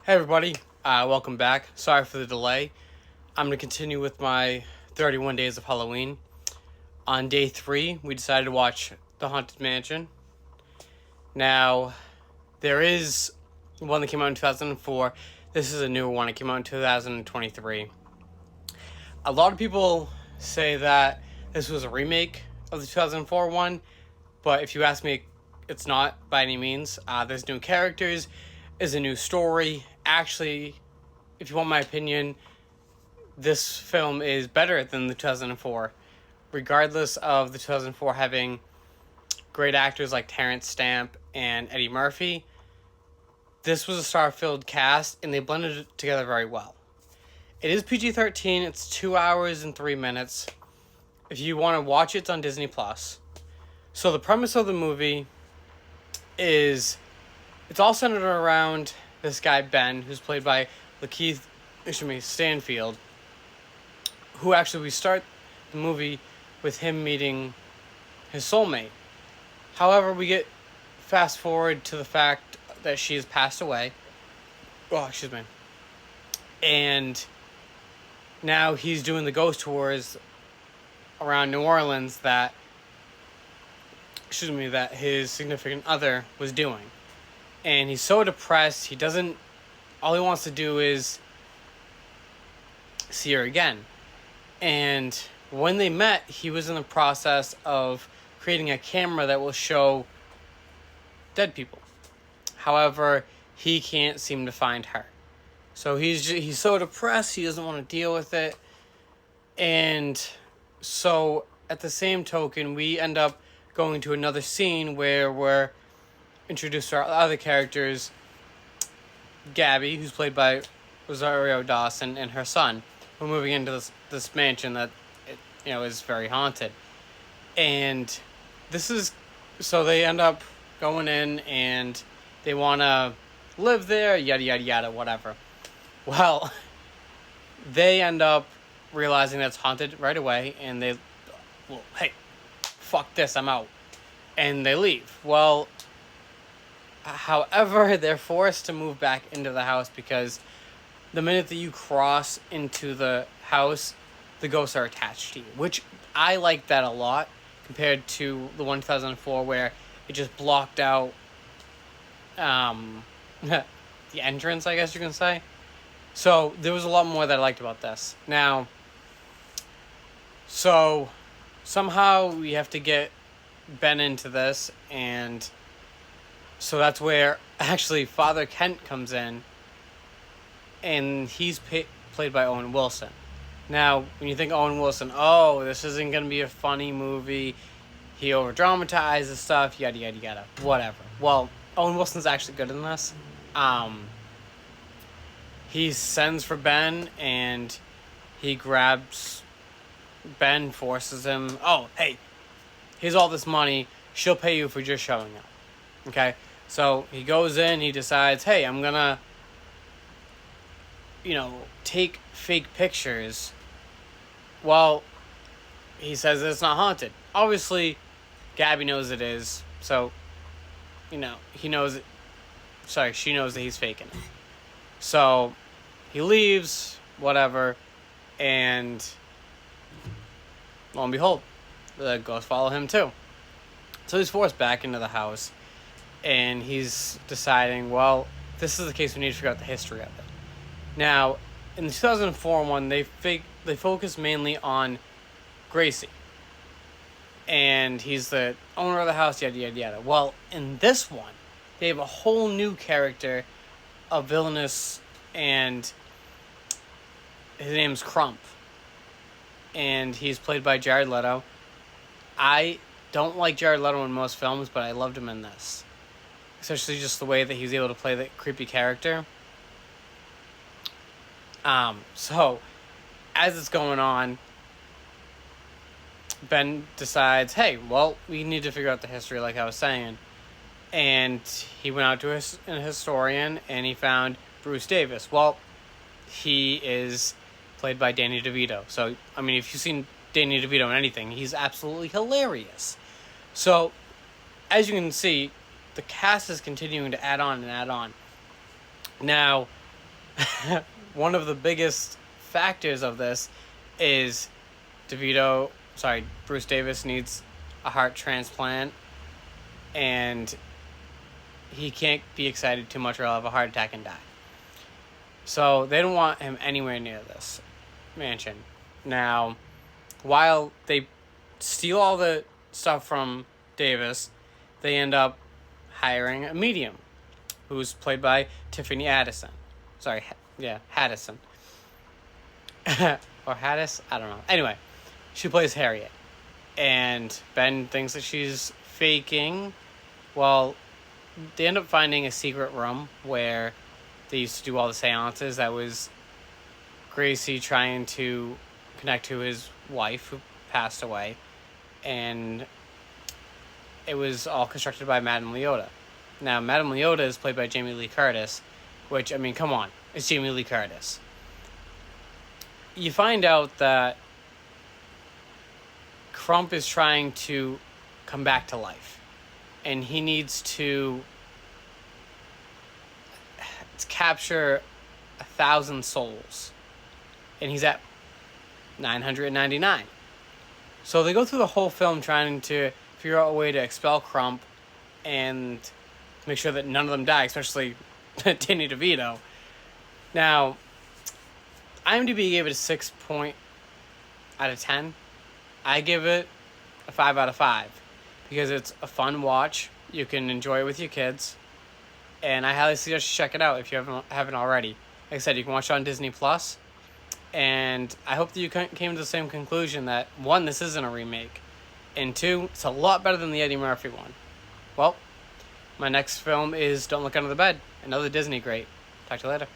Hey everybody, welcome back. Sorry for the delay. I'm going to continue with my 31 Days of Halloween. On day 3, we decided to watch The Haunted Mansion. Now, there is one that came out in 2004. This is a newer one. It came out in 2023. A lot of people say that this was a remake of the 2004 one, but if you ask me, it's not by any means. There's new characters, is a new story. Actually, if you want my opinion, this film is better than the 2004. Regardless of the 2004 having great actors like Terrence Stamp and Eddie Murphy, this was a star-filled cast, and they blended it together very well. It is PG-13. It's 2 hours and 3 minutes. If you want to watch it, it's on Disney+. So the premise of the movie is it's all centered around this guy, Ben, who's played by Lakeith Stanfield, who actually we start the movie with him meeting his soulmate. However, we get fast forward to the fact that she has passed away. Oh, excuse me. And now he's doing the ghost tours around New Orleans that his significant other was doing. And he's so depressed, all he wants to do is see her again. And when they met, he was in the process of creating a camera that will show dead people. However, he can't seem to find her. So he's so depressed, he doesn't want to deal with it. And so at the same token, we end up going to another scene where we're introduced to our other characters, Gabby, who's played by Rosario Dawson, and her son. We're moving into this mansion that is very haunted. And so they end up going in and they want to live there, yada yada yada, whatever. Well, they end up realizing that it's haunted right away, and hey, fuck this, I'm out. And they leave. Well, however, they're forced to move back into the house because the minute that you cross into the house, the ghosts are attached to you, which I like that a lot compared to the 1004 where it just blocked out the entrance, I guess you can say. So there was a lot more that I liked about this. Now, so somehow we have to get Ben into this, and so that's where actually Father Kent comes in, and he's played by Owen Wilson. Now, when you think Owen Wilson, oh, this isn't going to be a funny movie, he over-dramatizes stuff, yada yada yada, whatever. Well, Owen Wilson's actually good in this. He sends for Ben, and he grabs Ben, forces him, oh, hey, here's all this money, she'll pay you for just showing up. Okay? So he goes in, he decides, hey, I'm gonna, take fake pictures. Well, he says it's not haunted. Obviously, Gabby knows it is, so, he knows it. Sorry, she knows that he's faking it. So, he leaves, whatever, and lo and behold, the ghosts follow him too. So he's forced back into the house, and he's deciding, well, this is the case, we need to figure out the history of it. Now, in the 2004 one, they focus mainly on Gracie. And he's the owner of the house, yada yada yada. Well, in this one, they have a whole new character, a villainous, and his name's Crump. And he's played by Jared Leto. I don't like Jared Leto in most films, but I loved him in this. Especially just the way that he was able to play the creepy character. So, as it's going on, Ben decides, hey, well, we need to figure out the history, like I was saying. And he went out to an historian, and he found Bruce Davis. Well, he is played by Danny DeVito. So, I mean, if you've seen Danny DeVito in anything, he's absolutely hilarious. So, as you can see, the cast is continuing to add on and add on. Now, one of the biggest factors of this is Bruce Davis needs a heart transplant, and he can't be excited too much or he'll have a heart attack and die. So they don't want him anywhere near this mansion. Now, while they steal all the stuff from Davis, they end up hiring a medium who's played by Tiffany Addison. Haddison. Or Haddis? I don't know. Anyway, she plays Harriet. And Ben thinks that she's faking. Well, they end up finding a secret room where they used to do all the seances. That was Gracie trying to connect to his wife who passed away. And it was all constructed by Madame Leota. Now, Madame Leota is played by Jamie Lee Curtis, which, I mean, come on. It's Jamie Lee Curtis. You find out that Crump is trying to come back to life. And he needs to capture 1,000 souls. And he's at 999. So they go through the whole film trying to figure out a way to expel Crump and make sure that none of them die, especially Danny DeVito. Now, IMDb gave it a 6 out of 10. I give it a 5 out of 5 because it's a fun watch. You can enjoy it with your kids. And I highly suggest you check it out if you haven't already. Like I said, you can watch it on Disney+. And I hope that you came to the same conclusion that, 1, this isn't a remake. And 2, it's a lot better than the Eddie Murphy one. Well, my next film is Don't Look Under the Bed. Another Disney great. Talk to you later.